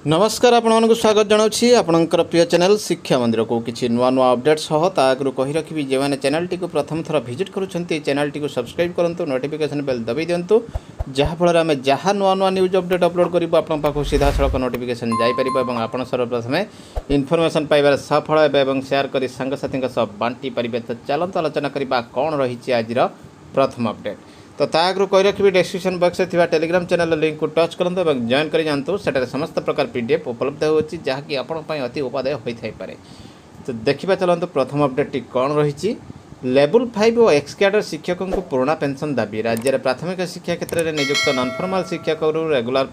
नमस्कार आपको स्वागत जनावि आपणकर प्रिय चैनल शिक्षा मंदिर को किसी नुआ नुआ अपडेट सह ताकू कही रखी जो मैंने चैनल टी प्रथम थर विजिट करुँच चैनल टी सब्सक्राइब करूँ नोटिफिकेशन बेल दबाई दिंतु जहाँफल आम जहाँ नुआ नुआ न्यूज अपडेट अपलोड करूँ आपण पाखु सीधा सड़क नोटिफिकेशन जापर आप सर्वप्रथमें इनफर्मेशन पाइबार सफल एवं शेयर कर सांगसाथी बांटी पारे। तो चलते आलोचना करवा कौन रही आज प्रथम अपडेट। तो ताकू कही रखी डिस्क्रिप्शन बॉक्स में टेलीग्राम चैनल लिंक को टच करूँ और जॉइन कर जातु से समस्त प्रकार पीडीएफ उपलब्ध होती जहाँकि आपंपाई अति उपादेय होता है। तो देखा चलते प्रथम अपडेट टी कौन रही। लेवल 5 और एक्स कैडर शिक्षकों को पुराना पेंशन दाबी। राज्य में प्राथमिक शिक्षा क्षेत्र में नियुक्त नॉन फॉर्मल शिक्षक रेगुलर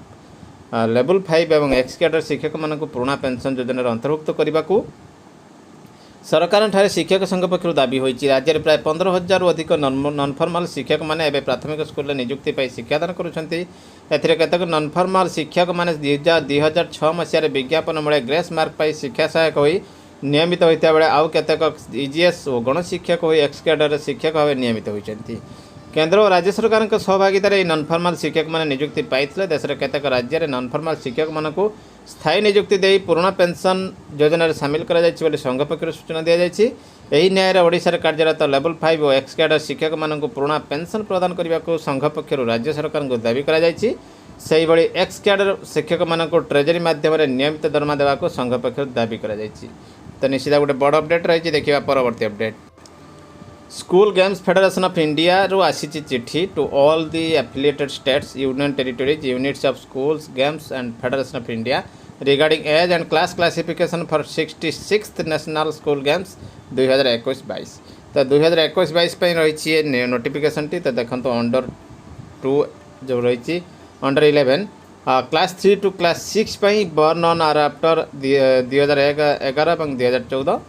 लेवल 5 और एक्स कैडर शिक्षक मान पुराना पेंशन योजना अंतर्भुक्त करने को सरकार ठारे शिक्षक संघ पक्ष दाबी होती। राज्य में प्राय 15,000 अधिक नॉन फॉर्मल शिक्षक मैंने एवं प्राथमिक स्कूल नियुक्ति पाई शिक्षादान करुँच। नॉन फॉर्मल शिक्षक मैंने 2006 मसीह विज्ञापन मूल्य ग्रेस मार्क पाई शिक्षा सहायक हो नियमित होता बेले आउ केतेक ईजीएस और गणशिक्षक हो एक्स कैडर शिक्षक भाव नियमित होती। केंद्र और राज्य सरकार सहभागितार नॉन फॉर्मल शिक्षक मैंने नियुक्ति पाई देश में केतेक राज्य में नॉन फॉर्मल शिक्षक मानक स्थायी नियुक्ति दे पुराना पेंशन योजना सामिल कर संघ पक्ष सूचना दी जाए। न्याय ओडिशा कार्यरत लेवल 5 और एक्स कैडर शिक्षक मानक पुराना पेंशन प्रदान करने को संघ पक्ष राज्य सरकार को दाबी कर एक्स कैडर शिक्षक मानक ट्रेजरी माध्यम नियमित दरमा देवा संघ पक्ष दाबी कर। तो निश्चित गोटे बड़ अपडेट रही। देखा परवर्ती update. School games federation of India रू आसी चिठी to all the affiliated states union territories units of schools games and federation of India regarding age and class classification for 66th national school games 2021-22। तो 2021-22 रही notification T. तो देखो under 2 जो रही under 11 class 3 to class 6 born on or after 2011 और 2014।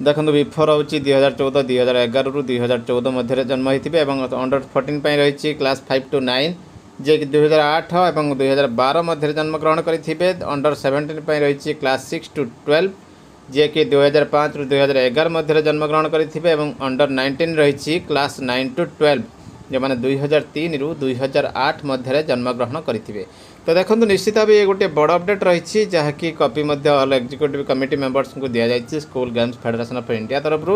देखो before हूँ 2014 2011 रु 2014 मध्य जन्म होते अंडर 14 रही क्लास 5 टू 9 जे कि 2008 और 2012 मध्य जन्म ग्रहण करेंगे। अंडर 17 रही क्लास 6 टू 12 जे कि 2005 रु 2011 मध्य जन्म ग्रहण करेंगे। अंडर 19 रही क्लास 9 टू 12 जो मैंने 2003 रु 2008 मध्य जन्म ग्रहण करेंगे। तो देखो निश्चित भाव ये गोटे बड़ अपडेट रही जहाँकि copy all executive committee members को दि जाए school games federation of India तरफ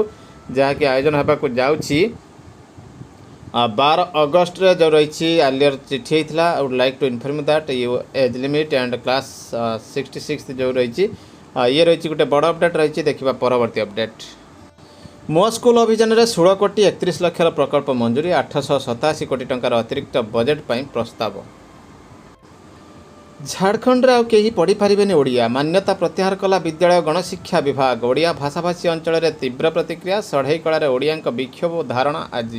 जहाँकि आयोजन होगा जाऊँगी 12 अगस्त जो रही आलियर चिठी होता। I would like to inform that you age limit and class 66 जो रही ये रही गोटे बड़ अपडेट रही। देखा परवर्ती अपडेट। मो स्कूल अभियान में 16 कोटी 31 लाख प्रकल्प मंजूरी 887 कोटी टंकार अतिरिक्त बजेट पर प्रस्ताव। झारखंड आउ कहीं पढ़ी पारे ओडिया मान्यता प्रत्याहार कला विद्यालय गणशिक्षा विभाग। ओडिया भाषाभाषी अंचल में तीव्र प्रतिक्रिया षढ़ई कलार ओडिया विक्षोभ धारणा आज।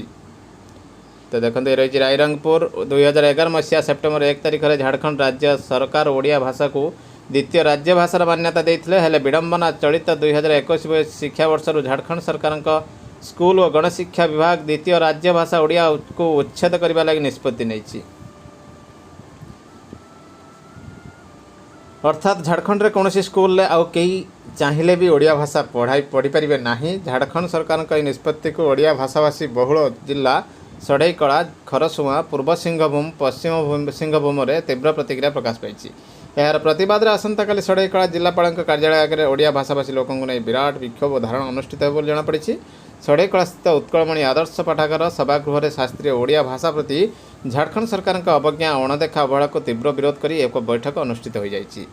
तो देखते रही रायरंगपुर 2011 मसीहा सेप्टेम्बर 1 तारिख में झारखंड राज्य सरकार ओडिया भाषा को द्वितीय राज्य भाषार मान्यता देते हेले विडंबना चलित 2021 शिक्षा वर्ष झारखंड सरकार स्कूल और गणशिक्षा विभाग द्वितीय राज्य भाषा ओडिया को उच्छेद करने लगी निष्पत्ति नहीं। अर्थात झारखंड रे कौन स्कूल आउ कई चाहिए भी ओडिया भाषा पढ़ी पारे ना। झारखंड सरकार का निष्पत्ति को ओडिया भाषाभाषी बहुल जिला षढ़ईकला खरसुआ पूर्व सिंहभूम पश्चिम सिंहभूम में तीव्र प्रतिक्रिया प्रकाश पाई। यार प्रतिवाद आसंता काली षढ़ईकला जिलापाल कार्यालय आगे ओडिया भाषाभाषी लोकों नहीं विराट विक्षोभ धारण अनुष्ठित हो जमापड़ी। षढ़ईकला स्थित उत्कलमणि आदर्श पाठागार सभागृह में शास्त्रीय ओडिया भाषा प्रति झारखंड सरकार अवज्ञा अणदेखा अवहेला को तीव्र विरोध कर एक बैठक अनुष्ठित हो जाए।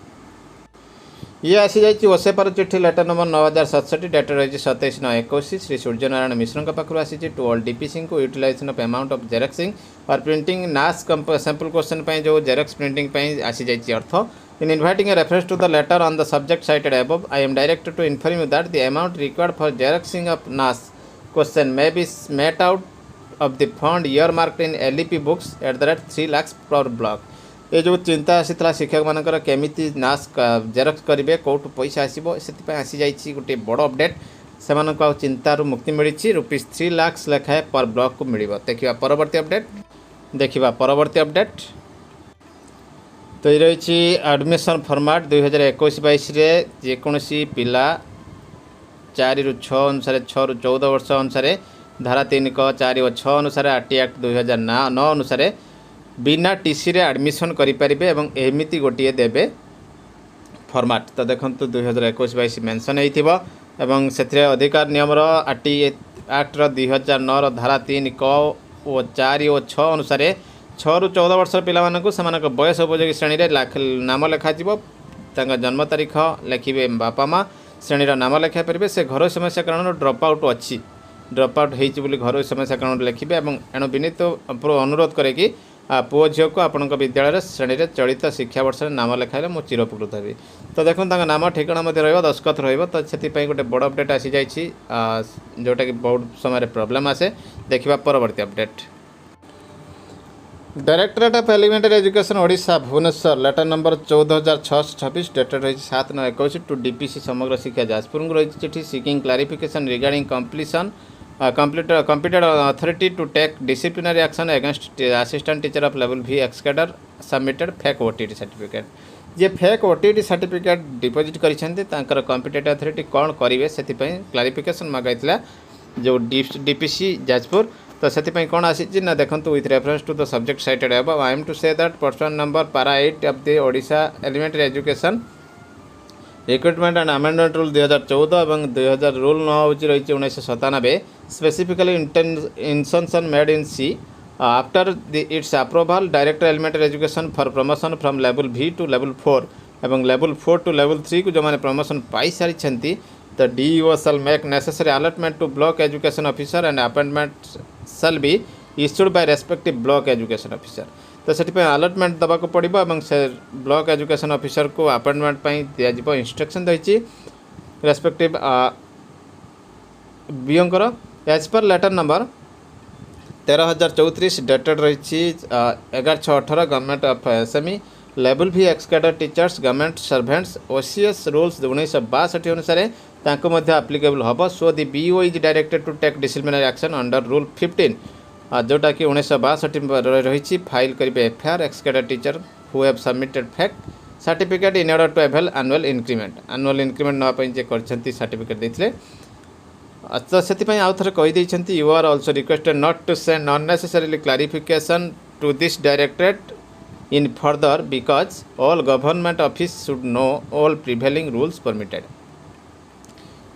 ये आसी जाइए ओसेपार चिठी लेटर नंबर 9067 डेट रही 27/9/21 श्री सूर्यनारायण मिश्र पाखु आसी टू ऑल डीपीसी को utilization of amount of xeroxing और प्रिंटिंग नास सैंपल क्वेश्चन जो जेरक्स प्रिंटिंग आसी जाइए अर्थ। In inviting a reference to the letter on the subject cited above I am directed to inform you that the amount required for xeroxing of NAS question may be met out of the fund ear marked in LEP books at the rate 3 lakh per block. ये जो चिंता आसीला शिक्षक मानकर केमिति नाश Xerox करेंगे कौटू पैसा आसो से आसी जाइए गोटे बड़ अपडेट से चिंतार मुक्ति मिली ₹3 लाख लेखाएं पर ब्लॉक को मिल। देखा परवर्ती अपडेट। देखा परवर्ती अपडेट। तो ये रही एडमिशन फॉर्मेट 2021-22 जेकोसी पिला 4 ରୁ 6 अनुसार 6 ରୁ 14 वर्ष अनुसार धारा 3 क 4 व 6 अनुसार आरटी एक्ट 2009 अनुसार बिना टीसी रे एडमिशन करें और एमती गोटे देवे फॉर्मेट। तो देखो 2021-22 मेंशन होती से अधिकार नियम आरटी एक्टर 2009 धारा 3 क ओ 4 और 6 अनुसार 6 ରୁ 14 वर्ष पिलामानकु सेमानक बयस उपयोगी श्रेणी रे नाम लिखाଯିବ। जन्म तारीख लिखे बापा माँ श्रेणी नाम लिखाई पारे। से घर समस्या कारण ड्रप आउट अच्छी ड्रप आउट होती घर समस्या कारण लिखे एणु विनीत अनुरोध करे कि पुओ झील को आपण विद्यालय श्रेणी में चलित शिक्षा वर्ष नाम लिखाइले मु चिरउपकृत हेबी। तो देखो नाम ठिकाना दस्खत रही से गोटे बड़ अपडेट आसी जाइए जोटा कि बहुत समय प्रोब्लेम आसे। देखा परवर्ती update. Directorate of elementary education Odisha Bhubaneswar letter number 14626 dated रही 7/9/21 टू डीपीसी समग्र शिक्षा जाजपुर रही चिठी seeking clarification regarding completion competent authority to take disciplinary action against assistant teacher of level V ex-cadre submitted fake OTT certificate। J fake OTT certificate deposit कर competent authority कौन करेंगे से clarification मगाइला जो DPC Jajpur. तो से कौन आसी ना देखो with reference to the subject cited above I am to say that person number para 8 of the Odisha elementary education recruitment and amendment rule 2014 और 2000 रूल 9 हूँ रही 1997 specifically intention made in see after its approval director elementary education for promotion from level V to level 4 और level 4 to level 3 को जो मैंने promotion पाई सारी तो DEO shall make necessary allotment to block education officer and appointment shall be issued by respective block education officer। तो से अलटमेंट दबा को पड़ो और से ब्लॉक एजुकेशन ऑफिसर को अपॉइंटमेंट दिज्व इंस्ट्रक्शन रही रेस्पेक्टिव बीओंकर as per letter number 13034 dated रही 11/6/18 government of SME level V ex-cadre teachers government servants OCS rules 1962 अनुसार आप्लिकेबल हम। So the BO is directed to take disciplinary action under rule 15 जोटा कि 1962 रही file करेंगे FIR ex-cadre teacher who have submitted fake certificate in order to avail annual increment नापी जे कर certificate देते। तो से आउ थे कहीदे you are also requested not to send unnecessarily clarification to this directorate in further because all government office should know all prevailing rules permitted.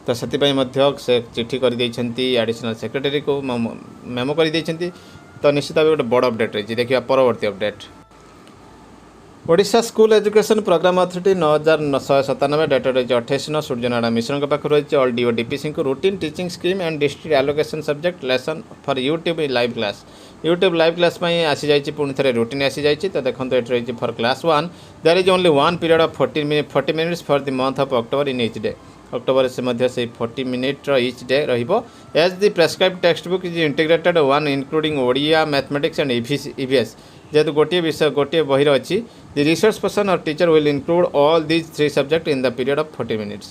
तो से चिठी कर एडिशनल सेक्रेटरी को मेमो कर तो निश्चित भाव गोटे बड़ अपडेट रही। देखिए परवर्ती update. Odisha school education programme authority 9197 dated रही 28 सूर्यनारायण मिश्र पाखु रही ऑल DO DPC को routine teaching scheme and district allocation subject lesson for YouTube live class live class आसी जाइए पुणी थे रूटीन आसी जाइए। तो देखो ये रही for class 1 there is only one period of 40 minutes for the month of October in each day. October से 40 मिनिट ईच डे रहिबो as the prescribe text book is integrated one including Odia mathematics and EVS जेहेतु गोटे विषय गोटे बही अच्छी the resource person और teacher will include all these 3 subject in the period of 40 minutes.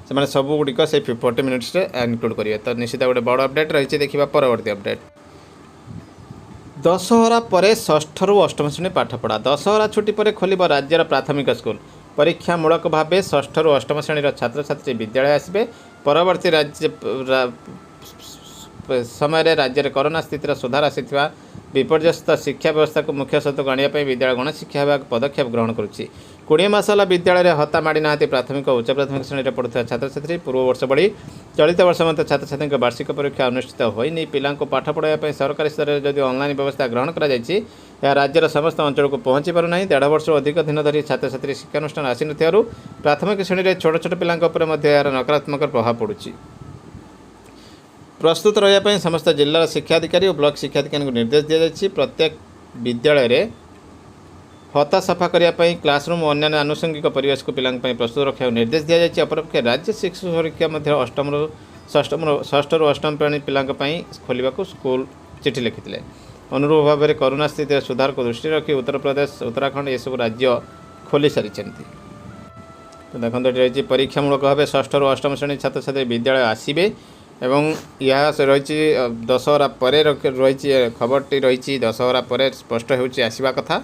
से सब गुड़िक से 40 मिनिट्स इनक्लूड करेंगे। तो निश्चित गोटे बड़ अपडेट रही। देखा परवर्ती अपडेट। दशहरा पर षष्ठ रु अष्टम श्रेणी पाठपढ़ा दशहरा छुट्टी पर खोल राज्यर प्राथमिक स्कूल परीक्षामूलक भाव षष्ठ रु अष्टम श्रेणी छात्र छात्री विद्यालय आसबे। परवर्ती राज्य समय राज्य में कोरोना स्थितिर सुधार आसी विपर्यस्त शिक्षा व्यवस्था को मुख्य स्रोत आने विद्यालय गणशिक्षा विभाग पदक्षेप ग्रहण करुच्ची। 20 मास है विद्यालय हता माड़ी ना प्राथमिक और उच्च प्राथमिक श्रेणी में पढ़ुवा छात्र छात्री पूर्व वर्ष बढ़ी चलित वर्ष मध्य छात्र छात्री वार्षिक परीक्षा अनुष्ठित होनी। पिला पाठ पढ़ाई सरकारी स्तर में जदि ऑनलाइन व्यवस्था ग्रहण कर राज्यर समस्त अंचल को पहुँची पारना 1.5 वर्ष अधिक दिन धरी छात्र छात्री शिक्षानुष्ठान आसी न प्राथमिक श्रेणी में छोट छोट पिला नकारात्मक प्रभाव पड़ुछि। प्रस्तुत रही समस्त जिलार शिक्षाधिकारी और ब्लॉक शिक्षाधिकारी को निर्देश दी जाए प्रत्येक विद्यालय रे हता सफा करने क्लासरूम और अन्य आनुषंगिक परिवेश को पिला प्रस्तुत रखा निर्देश दी जाए। अपरपक्षे राज्य शिशु परीक्षा षष्ठ रु अष्टम श्रेणी पिला खोलने को स्कूल चिठी लिखिते। अनुरूप भाव में कोरोना स्थिति सुधार को दृष्टि रखी उत्तर प्रदेश उत्तराखंड ये सब राज्य खोली सारी। तो देखो रही परीक्षामूलक भाव षष्ठ रु अष्टम श्रेणी छात्र छात्री विद्यालय आसबे एवं यह से रही दशहरा पर रही खबरटी रही दशहरा पर स्पष्ट होगा कथा।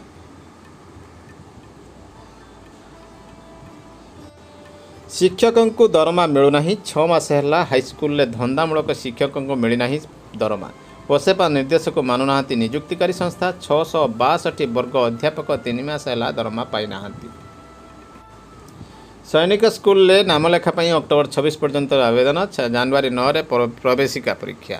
शिक्षकों को दरमा मिलूना 6 मास है हाईस्कूल धंदामूलक शिक्षकों को मिलना दरमा पोसेपा निर्देश को मानुना निजुक्तिकारी संस्था 662 वर्ग अध्यापक 3 मास है दरमा पाईना। सैनिक स्कूल नाम लेखापी अक्टोबर 26 पर्यंत आवेदन। जनवरी 9 प्रवेशिका परीक्षा।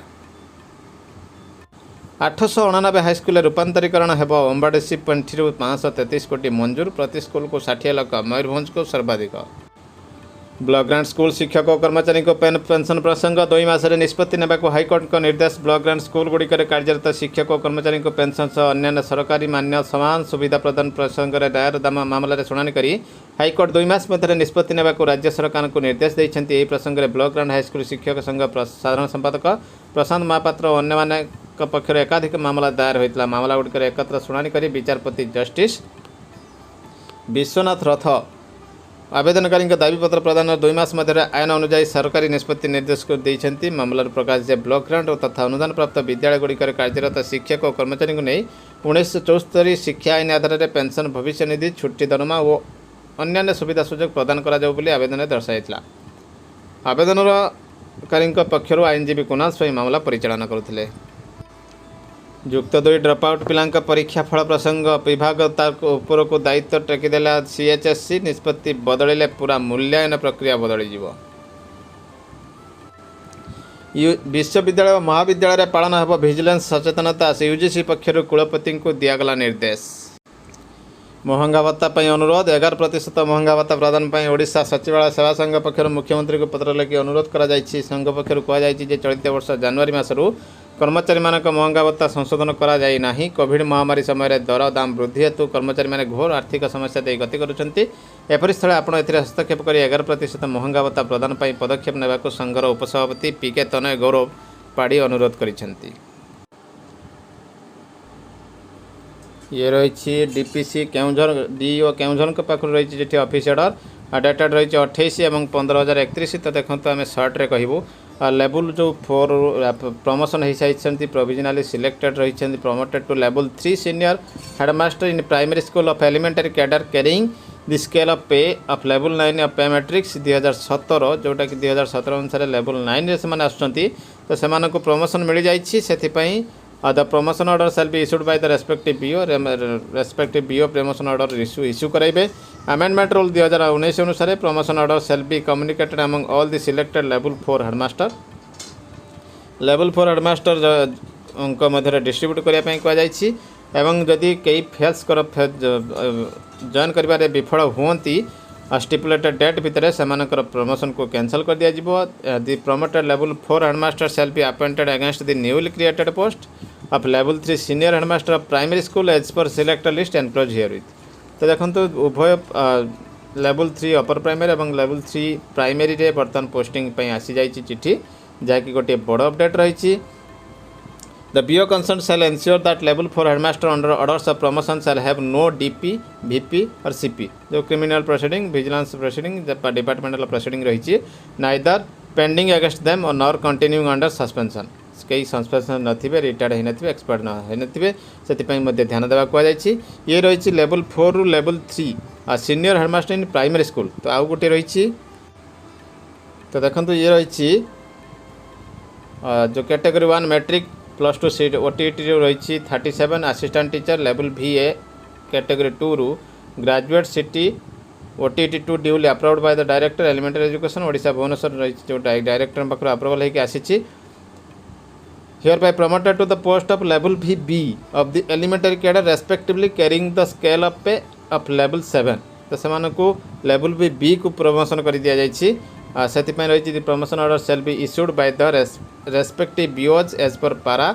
899 हाईस्कूल रूपांतरीकरण हेब। ओम्बाडीसी पंठी 533 कोटी मंजूर। प्रति स्कूल को 60 लाख। मयूरभंज को सर्वाधिक। ब्लॉक ग्रांट स्कूल शिक्षक और कर्मचारी को पेंशन प्रसंग 2 मासरे निष्पत्ति नेबाको हाईकोर्ट को निर्देश। ब्लॉक ग्रांट स्कूल गुड़िकर कार्यरत शिक्षक और कर्मचारी को पेंशन सह अन्य सरकारी मान्य समान सुविधा प्रदान प्रसंग में दायर मामलें शुणाणी कर हाईकोर्ट 2 मास मध्य निष्पत्ति नेबाको राज्य सरकार को निर्देश देइछन्ति। एही प्रसंग में ब्लॉक ग्रांट हाईस्कूल शिक्षक संघ साधारण संपादक प्रशांत महापात्र और अन्य पक्ष एकाधिक मामला दायर होता। मामला गुड़िकर एकत्र शुणाणी कर विचारपति जस्टिस विश्वनाथ रथ आवेदनकारी दाबीपत्र प्रदान 2 मास मध्य आईन अनुजाई सरकारी निष्पत्ति निर्देश को देइछन्ति। मामलार प्रकाश जे ब्लॉक ग्रांट तथा अनुदान प्राप्त विद्यालय गुड़िकर कार्यरत शिक्षक और कर्मचारी को नहीं 1974 शिक्षा आईन आधार में पेंशन भविष्य निधि छुट्टी दरमा और अन्य सुविधा सुजोग प्रदान करा जाऊ बोली आवेदन दर्शाइला। आवेदनकारी पक्षर आईनजीवी कुणाल स्वयं मामला परिचालन करुଥିଲେ। युक्त 2 ड्रप आउट पिलांक परीक्षा फल प्रसंग विभाग उपर को दायित्व टेकीदेला। सीएचएससी निष्पत्ति बदलिले पूरा मूल्यांकन प्रक्रिया बदल जीवो। विश्वविद्यालय और महाविद्यालय पालन हेब विजिलेंस सचेतनता। यूजीसी पक्षर कुलपति को दिगला निर्देश। महंगा भत्ता अनुरोध। 11% महंगा भत्ता प्रदान पर ओडिशा सचिवालय सेवा संघ पक्षर मुख्यमंत्री को पत्र लिखि अनुरोध करा जायछि। संघ पक्षर कहुଯାଇଛି चलित वर्ष जनवरी मासरू कर्मचारी मानक महंगा भत्ता संशोधन करा जाय नाही। कोविड महामारी समय दर दाम वृद्धि हेतु कर्मचारी माने घोर आर्थिक समस्या दे गति करुछन्ति। एपरि स्थले आपण एथिरे हस्तक्षेप करी 11% महंगा भत्ता प्रदान पर पदक्षेप नेबाको संघर उपसभापति पीके तनय गौरव पाड़ी अनुरोध करिछन्ति। ये रही डीपीसी केउंझर डीओ केउंझर के पाखु रही जेठी ऑफिस ऑर्डर डेटेड रही 28 और 15/31। तो देखो आम सर्ट रे कहबू लेवल जो 4 प्रमोशन हो सारी प्रोविजनली सिलेक्टेड रही promoted to level 3 senior headmaster in primary school of elementary cadre carrying the scale of pay of level 9 of pay matrix 2017 जोटा कि 2017 अनुसार लेवल 9 से आसुँच। तो से प्रमोशन मिल जाई। The promotion order shall be issued by the respective BO promotion order issue कराइबे। Amendment rule 2019 अनुसार promotion order shall be communicated among all the selected level 4 headmaster। level 4 headmaster उनका मध्य distribute करिया पई कह जायछि। एवं जदि कई फेल्स कर जॉइन करिबारे विफल हुअंती स्टिपुलेटेड डेट भितर सेमानकर प्रमोशन को कैंसल कर दिया जिवो। The promoted level 4 headmaster shall be appointed against the newly created post of level 3 senior headmaster of primary school as per selected list employees herewith. तो देखो उभय level 3 upper primary और level 3 primary रे बर्तमान posting पे आसी जाइछि चिठी जहाँकि गोटे बड़ अपडेट रही। The BO concerned shall ensure that level 4 headmaster under orders of promotion shall have no DP, VP or CP जो criminal proceeding, vigilance proceeding, departmental proceeding रही neither pending against them or nor continuing under suspension। कई suspension नथिबे retired है नथिबे expert न है नथिबे सेति मध्य ध्यान देवा कह जायछि। ये रही लेवल 4 रु लेवल 3 आ senior headmaster in primary school. तो आउ गोटे रही तो देखंतु ये रही जो कैटेगरी 1 मैट्रिक +2 सीट OTT रही 37 assistant teacher level VA category 2 रु graduate CT OTT 2 duly approved by the director elementary education Odisha Bhubaneswar रही जो डायरेक्टर पाखर अप्रूवल होकर आसी। Hereby promoted to the post of level VB of the elementary cadre respectively carrying the scale of pay of level 7। तो से level VB को promotion कर दिया जायछि। से रही promotion order shall be issued by the respective BOs as per para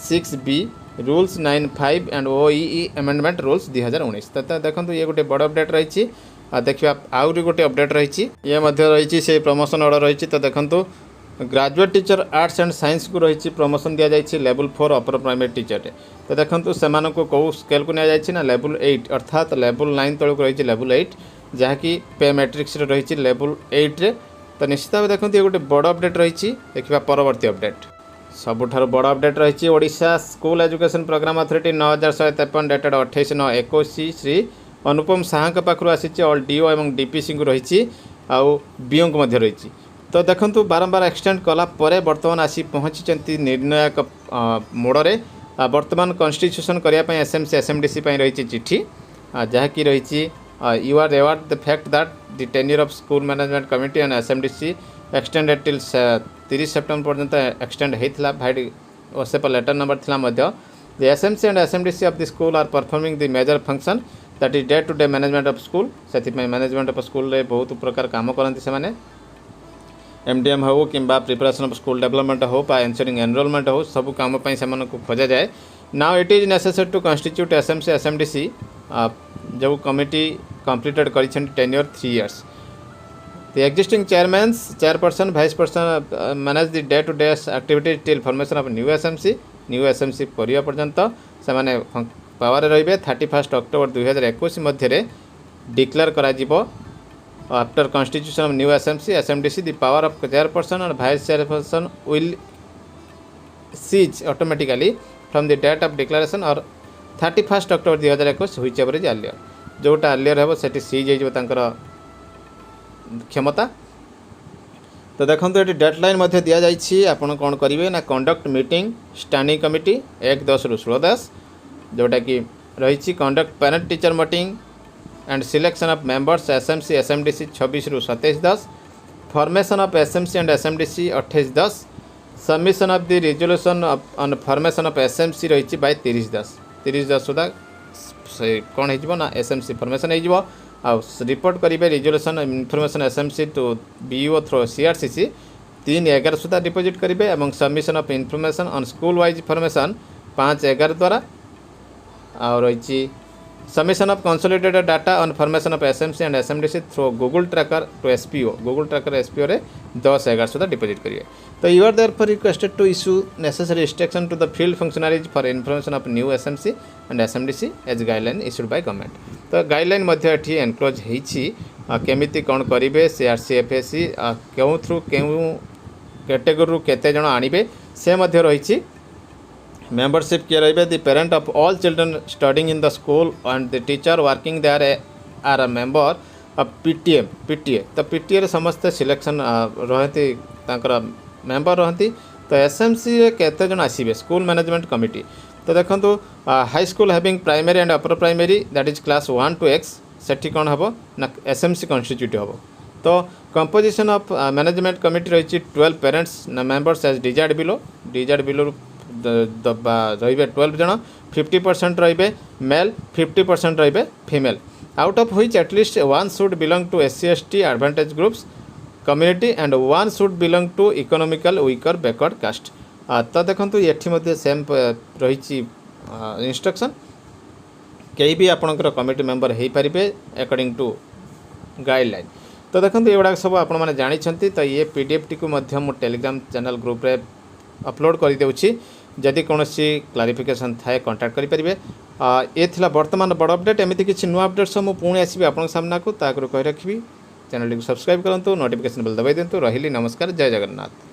6B rules 95 and OEE amendment rules 2019। तो देखो ये गोटे बड़ अपडेट रही। देखिए आउरी गोटे अपडेट रही ये रही से प्रमोशन ऑर्डर रही। तो देखो graduate teacher arts and science को रही प्रमोशन दि जाए लेवल 4 अपर प्राइमरी टीचर। तो देखो से कौ स्केल को ना लेवल 8 अर्थात लेवल 9 तलक रही लेवल 8 जहाँकि पे मैट्रिक्स रही लेवल 8 रे। तो निश्चित भाव देखो ये गोटे बड़ अपडेट रही। देखा परवर्ती अपडेट सबुठार बड़ अपडेट रही Odisha school education programme authority 9153 dated 28/9/21 Shri Anupam Saha पाखु आसी ऑल DO और DPC को रही आउ BO को रही। तो देखंतु बारंबार एक्सटेंड कला परे वर्तमान आसी पहुँची निर्णायक मोड़े वर्तमान कन्स्टिट्यूशन करने एसएमसी एसएमडीसी रही चिठी जहाँकि रही you are aware the fact that the tenure of school management committee and SMDC extended till 30 September पर्यंत एक्सटेंड होता भाई व्हाट्सएप लेटर नंबर थिला मध्य the SMC and SMDC of the school are performing the major function that is day to day management of school से management of school रे बहुत प्रकार काम करती से माने एमडीएम हो कि प्रिपरेशन ऑफ स्कूल डेवलपमेंट हो पा एंसरिंग एनरोलमेंट हो सब काम से खोजा जाए now it is necessary to constitute SMC SMDC जो कमिटी कंप्लीटेड कर tenure 3 years the existing chairperson vice person manage the day to day activities till formation of new SMC करिया पर्यंत से माने पावर रहिबे 31 अक्टोबर 2021 मध्य डिक्लेयर करा जिवो after constitution of new SMDC the power of chairperson और vice chairperson will cease automatically from the date of declaration और 31 October 2021 whichever is earlier जोटा अर्लियर हे से सीज हो क्षमता। तो देखो ये डेडलाइन दि जाइए आपड़ कौन करेंगे ना कंडक्ट मीटिंग स्टैंडिंग कमिटी 1/10 ରୁ 16/10 जोटा कि रही conduct parent teacher meeting and selection of members SMC SMDC 26 ରୁ 27/10 formation of SMC and SMDC 28/10 submission of the resolution on formation of SMC रही बाय 30/10 सुधा कौन हो एसएमसी फॉर्मेशन हो रिपोर्ट करेंगे resolution information SMC to BEO through CRCC 3/11 सुधा deposit करेंगे और submission of information on school wise formation 5/11 द्वारा और रही submission of consolidated data on formation of SMC and SMDC through Google tracker to SPO रे 10/11 सुधा deposit करेंगे। तो you are therefore requested to issue necessary instruction to the field functionaries for information of new SMC and SMDC as guideline issued by government. तो guideline मध्य एठी enclose होईछि केमिति कौन करेंगे सीआरसीएफएससी क्यों थ्रू क्यों कैटेगोरी केते जण आनिबे से मध्य रही मेंबरशिप किए रही the parent of all children studying in the school and the teacher working there are a member of PTA तो पीटीए समस्त सिलेक्शन रहती मेंबर रहती। तो एसएमसी केते जण आसीबे स्कूल मैनेजमेंट कमिटी तो देखो high school having primary and upper primary that is class 1 to 6 सेठी कौन हम ना एसएमसी कन्स्टिट्यूट हम। तो कंपोजिशन ऑफ मैनेजमेंट कमिटी रही 12 parents members as decided below रही 12 जन 50% रही मेल 50% रही female out of which at least 1 should belong to SC ST advantage groups community and 1 should belong to economical weaker backward caste. तो देखो ये same रही instruction कहीं भी आपंकर कमिटी मेंबर हो पारे अकॉर्डिंग टू गाइडलाइन। तो देखो ये सब आपण मैंने जानते तो ये पीडीएफ टी को टेलीग्राम चैनल ग्रुप रे अपलोड कर देउछि जदि कौन क्लारिफिकेशन थाए कांटेक्ट करेंगे। ये थिला वर्तमान बड़ अपडेट एमती किसी नुआ अपडेट सब मुझे पुणी आसबि आपण सामना को ताकि कही रखी चैनल को सब्सक्राइब करूँ नोटिफिकेशन बेल दबाई दिंतु। रही नमस्कार जय जगन्नाथ।